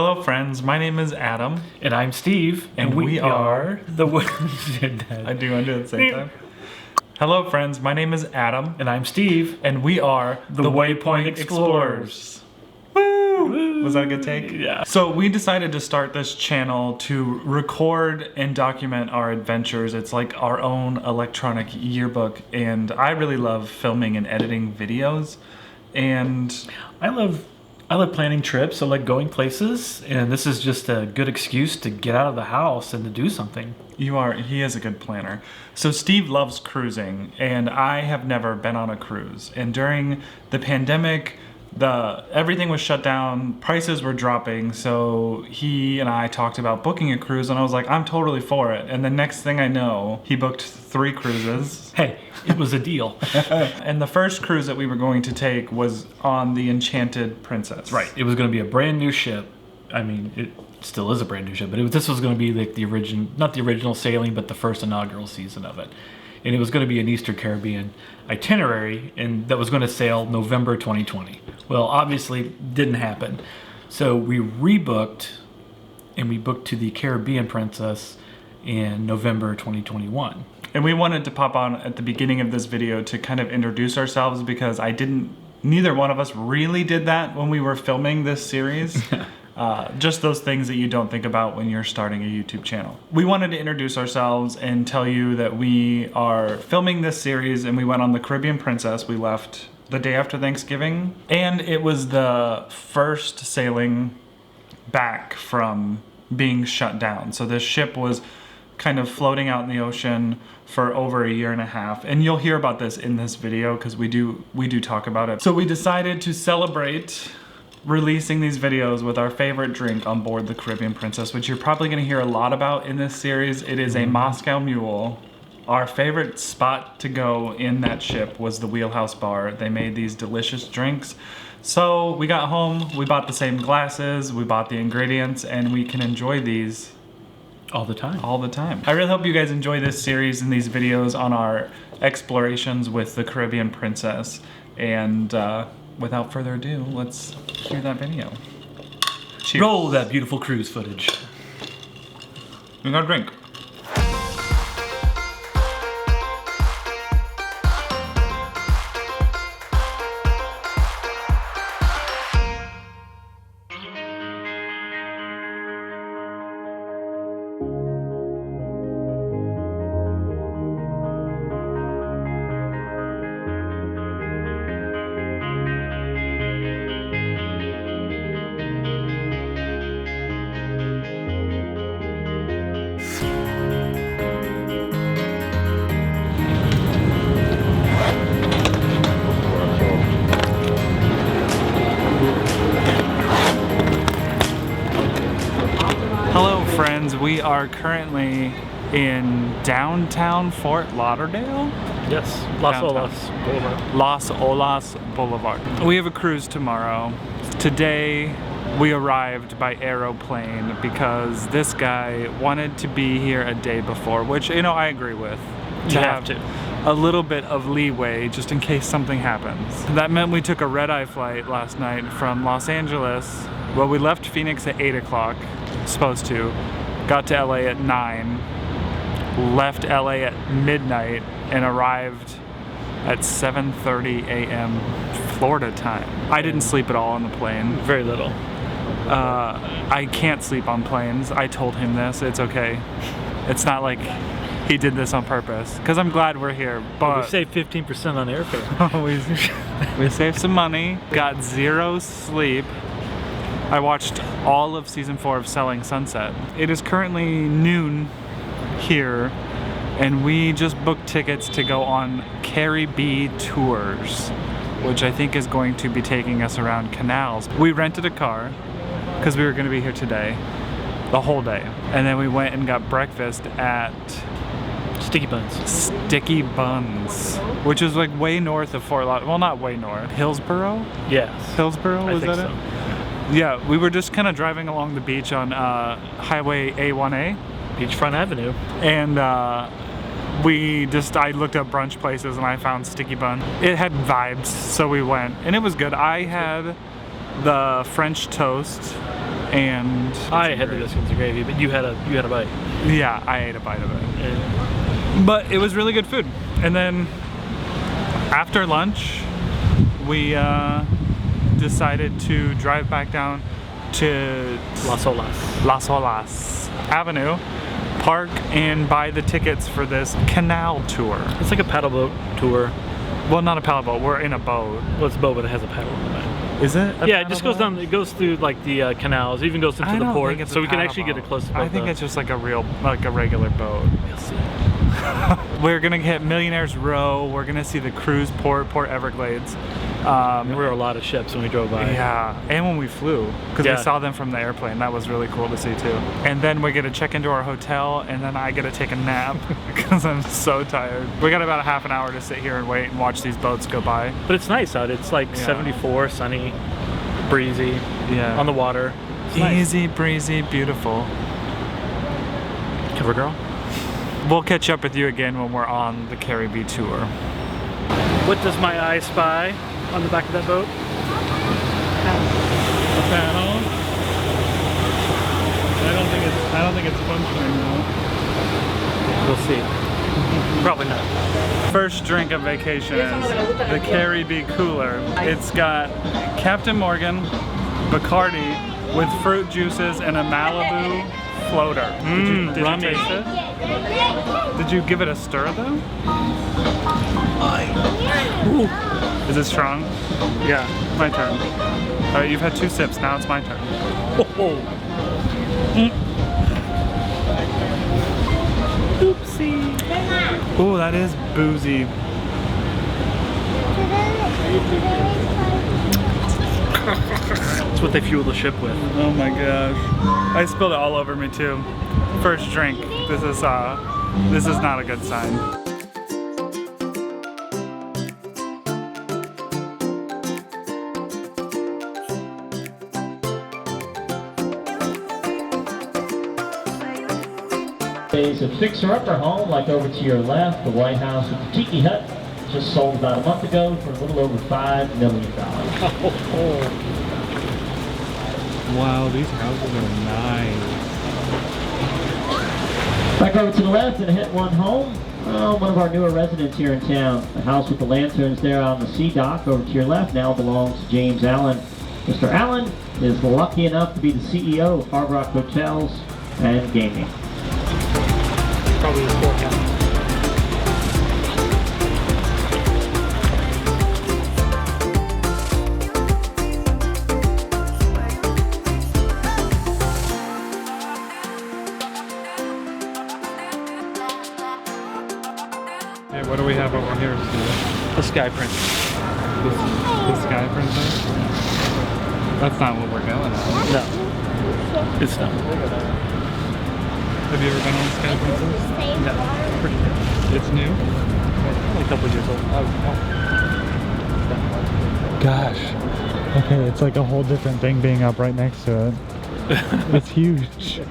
Hello friends, my name is Adam. And I'm Steve. And we are the I do want to do it at the same time. Hello friends, my name is Adam. And I'm Steve. And we are the Waypoint Explorers. Woo! Was that a good take? Yeah. So we decided to start this channel to record and document our adventures. It's like our own electronic yearbook, and I really love filming and editing videos. And I love planning trips. I like going places, and this is just a good excuse to get out of the house and to do something. He is a good planner. So Steve loves cruising, and I have never been on a cruise. And during the pandemic, everything was shut down, prices were dropping, so he and I talked about booking a cruise, and I was like, I'm totally for it. And the next thing I know, he booked 3 cruises. Hey, it was a deal. And the first cruise that we were going to take was on the Enchanted Princess. Right. It was going to be a brand new ship. I mean, it still is a brand new ship, but this was going to be like the original, not the original sailing, but the first inaugural season of it. And it was going to be an Eastern Caribbean itinerary, and that was going to sail November 2020. Well, obviously, didn't happen. So we rebooked, and we booked to the Caribbean Princess in November 2021. And we wanted to pop on at the beginning of this video to kind of introduce ourselves, because neither one of us really did that when we were filming this series. Just those things that you don't think about when you're starting a YouTube channel. We wanted to introduce ourselves and tell you that we are filming this series, and we went on the Caribbean Princess. We left the day after Thanksgiving, and it was the first sailing back from being shut down. So this ship was kind of floating out in the ocean for over 1.5 years, and you'll hear about this in this video because we do talk about it. So we decided to celebrate releasing these videos with our favorite drink on board the Caribbean Princess, which you're probably going to hear a lot about in this series. It is a Moscow Mule. Our favorite spot to go in that ship was the Wheelhouse Bar. They made these delicious drinks. So we got home, we bought the same glasses, we bought the ingredients, and we can enjoy these all the time. All the time. I really hope you guys enjoy this series and these videos on our explorations with the Caribbean Princess. And without further ado, let's hear that video. Cheers. Roll that beautiful cruise footage. We got a drink. Hello friends, we are currently in downtown Fort Lauderdale? Yes, Las Olas Boulevard. Las Olas Boulevard. We have a cruise tomorrow. Today we arrived by aeroplane because this guy wanted to be here a day before, which, you know, I agree with. You have to. A little bit of leeway just in case something happens. That meant we took a red-eye flight last night from Los Angeles. Well, we left Phoenix at 8 o'clock, supposed to. Got to LA at 9. Left LA at midnight and arrived at 7:30 a.m. Florida time. I didn't sleep at all on the plane. Very little. I can't sleep on planes. I told him this. It's okay. It's not like he did this on purpose, because I'm glad we're here, but we saved 15% on airfare. we saved some money, got 0 sleep. I watched all of season 4 of Selling Sunset. It is currently noon here, and we just booked tickets to go on Carrie B tours, which I think is going to be taking us around canals. We rented a car because we were going to be here today, the whole day, and then we went and got breakfast at Sticky Buns. Sticky Buns, which is like way north of Fort Lauderdale. Well, not way north. Hillsboro? Yes. Hillsboro, was that so. it? Yeah, we were just kind of driving along the beach on Highway A1A. Beachfront Avenue. And I looked up brunch places and I found Sticky Bun. It had vibes, so we went, and it was good. I had the French toast and I had the biscuits and gravy, but you had a bite. yeah, I ate a bite of it. Yeah. But it was really good food. And then after lunch, we decided to drive back down to Las Olas Avenue, park, and buy the tickets for this canal tour. It's like a paddle boat tour. Well, not a paddle boat. We're in a boat. Well, it's a boat, but it has a paddle on it. Is it? Yeah, it just goes down. It goes through like the canals. It even goes into the port, so we can actually get it close to. I think it's just like a regular boat. You'll see. We're gonna hit Millionaire's Row. We're gonna see the cruise port Everglades. There were a lot of ships when we drove by. Yeah, and when we flew, because we saw them from the airplane. That was really cool to see too. And then we get to check into our hotel, and then I get to take a nap because I'm so tired. We got about a half an hour to sit here and wait and watch these boats go by. But it's nice out. It's like 74, sunny, breezy. Yeah. On the water. It's easy, breezy, beautiful. Cover girl. We'll catch up with you again when we're on the Carrie B tour. What does my eye spy on the back of that boat? A panel. I don't think it's functioning though. We'll see. Probably not. First drink of vacation is the Carrie B cooler. It's got Captain Morgan, Bacardi with fruit juices and a Malibu floater. Did you taste it? Did you give it a stir though? Ooh. Is it strong? Yeah, my turn. Alright, you've had 2 sips, now it's my turn. Oopsie. Ooh, that is boozy. That's what they fuel the ship with. Oh my gosh. I spilled it all over me too. First drink. This is not a good sign. Days of fixer-upper home, like over to your left, the White House with the Tiki Hut, just sold about a month ago for a little over $5 million. Wow, these houses are nice. Back over to the left and hit one home. One of our newer residents here in town. The house with the lanterns there on the sea dock over to your left now belongs to James Allen. Mr. Allen is lucky enough to be the CEO of Hard Rock Hotels and Gaming. Probably the forecast. Hey, what do we have over here, Steve? The Sky Princess. The Sky Princess? That's not what we're going on. No. It's not. Have you ever been on the Sky Princess? No. Pretty new. It's new? Only a couple years old. Gosh. Okay, it's like a whole different thing being up right next to it. It's huge.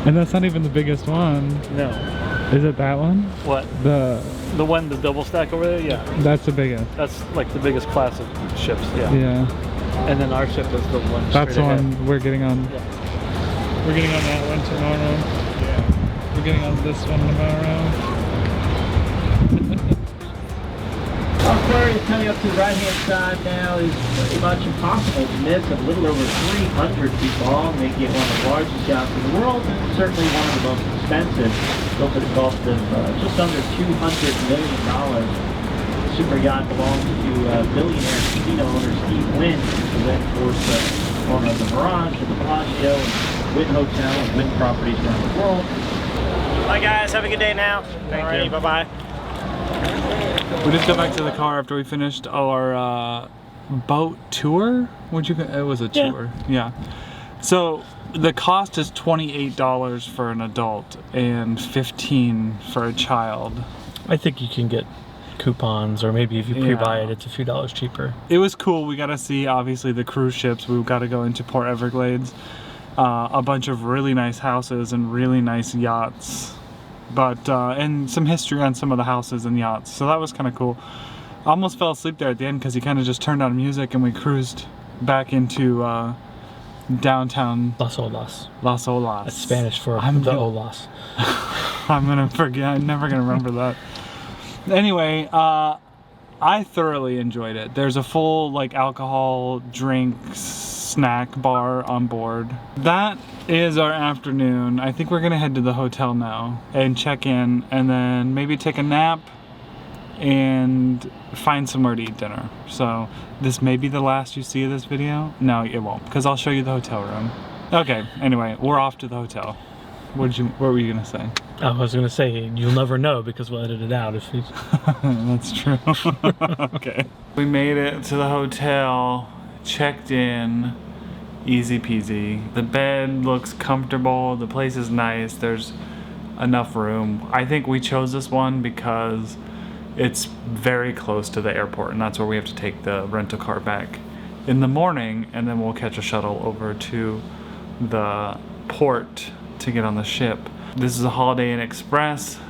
And that's not even the biggest one. No. Is it that one? What? The one, the double stack over there? Yeah. That's the biggest. That's like the biggest class of ships, yeah. Yeah. And then our ship is the one That's the straight ahead. one we're getting on. Yeah. We're getting on that one tomorrow. Yeah. We're getting on this one tomorrow. Aquarius coming up to the right-hand side now is pretty much impossible to miss. A little over 300 feet long, making it one of the largest yachts in the world, and certainly one of the most expensive. Built at a cost of just under $200 million. The super yacht belongs to billionaire casino owner Steve Wynn, who then, of course, owner of the Mirage, the Bellagio, and Wynn Hotel, and Wynn properties around the world. Bye guys, have a good day now. Thank you. Bye-bye. We just got back to the car after we finished our boat tour. It was a tour. Yeah. So the cost is $28 for an adult and $15 for a child. I think you can get coupons, or maybe if you pre-buy it, it's a few dollars cheaper. It was cool. We got to see, obviously, the cruise ships. We got to go into Port Everglades. A bunch of really nice houses and really nice yachts. But and some history on some of the houses and yachts, so that was kind of cool. I almost fell asleep there at the end because he kind of just turned on music and we cruised back into downtown Las Olas. Las Olas. That's Spanish for I'm the go- Olas. I'm gonna forget. I'm never gonna remember that. Anyway, I thoroughly enjoyed it. There's a full like alcohol, drinks, snack bar on board. That is our afternoon. I think we're gonna head to the hotel now and check in, and then maybe take a nap and find somewhere to eat dinner. So this may be the last you see of this video. No, it won't, because I'll show you the hotel room. Okay. Anyway, we're off to the hotel. What were you gonna say? I was gonna say you'll never know because we'll edit it out if it's... That's true. Okay. We made it to the hotel, checked in, easy peasy. The bed looks comfortable, the place is nice, there's enough room. I think we chose this one because it's very close to the airport, and that's where we have to take the rental car back in the morning, and then we'll catch a shuttle over to the port to get on the ship. This is a Holiday Inn Express,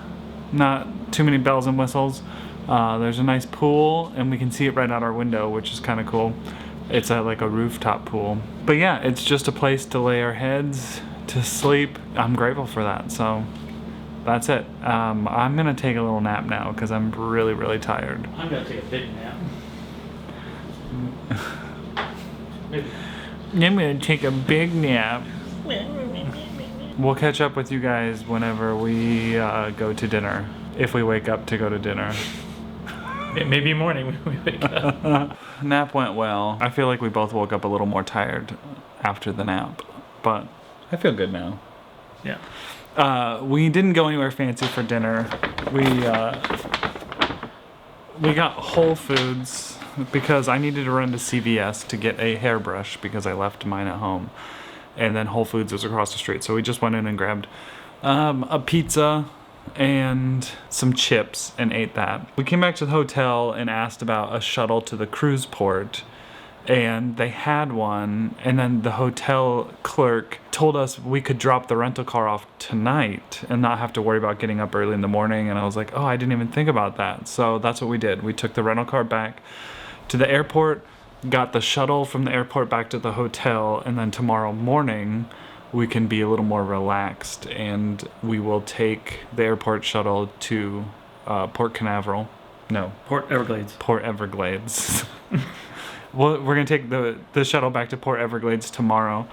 not too many bells and whistles. There's a nice pool, and we can see it right out our window, which is kind of cool. It's like a rooftop pool. But yeah, it's just a place to lay our heads to sleep. I'm grateful for that. So that's it. I'm gonna take a little nap now because I'm really, really tired. I'm gonna take a big nap. I'm gonna take a big nap. We'll catch up with you guys whenever we go to dinner. If we wake up to go to dinner. Maybe morning when we wake up. Nap went well. I feel like we both woke up a little more tired after the nap, but I feel good now. Yeah. We didn't go anywhere fancy for dinner. We got Whole Foods because I needed to run to CVS to get a hairbrush because I left mine at home. And then Whole Foods was across the street. So we just went in and grabbed a pizza and some chips and ate that. We came back to the hotel and asked about a shuttle to the cruise port, and they had one, and then the hotel clerk told us we could drop the rental car off tonight and not have to worry about getting up early in the morning. And I was like, oh, I didn't even think about that. So that's what we did. We took the rental car back to the airport, got the shuttle from the airport back to the hotel, and then tomorrow morning we can be a little more relaxed, and we will take the airport shuttle to Port Canaveral. No, Port Everglades. Port Everglades. Well, we're gonna take the shuttle back to Port Everglades tomorrow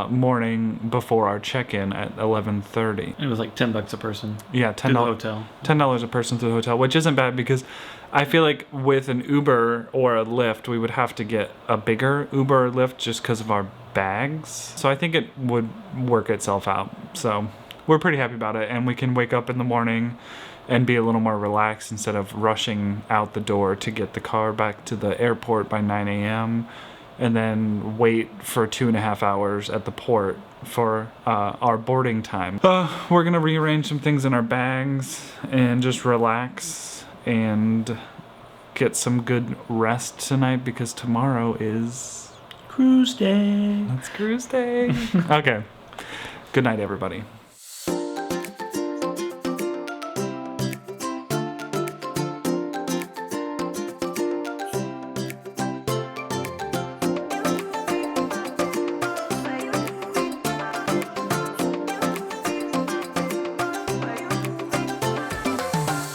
morning before our check-in at 11:30. It was like $10 a person. Yeah, To the hotel. $10 a person to the hotel, which isn't bad because I feel like with an Uber or a Lyft, we would have to get a bigger Uber or Lyft just because of our bags. So I think it would work itself out. So we're pretty happy about it, and we can wake up in the morning and be a little more relaxed instead of rushing out the door to get the car back to the airport by 9 a.m. and then wait for 2.5 hours at the port for our boarding time. We're gonna rearrange some things in our bags and just relax and get some good rest tonight because tomorrow is Cruise day. it's cruise day. Okay. Good night, everybody.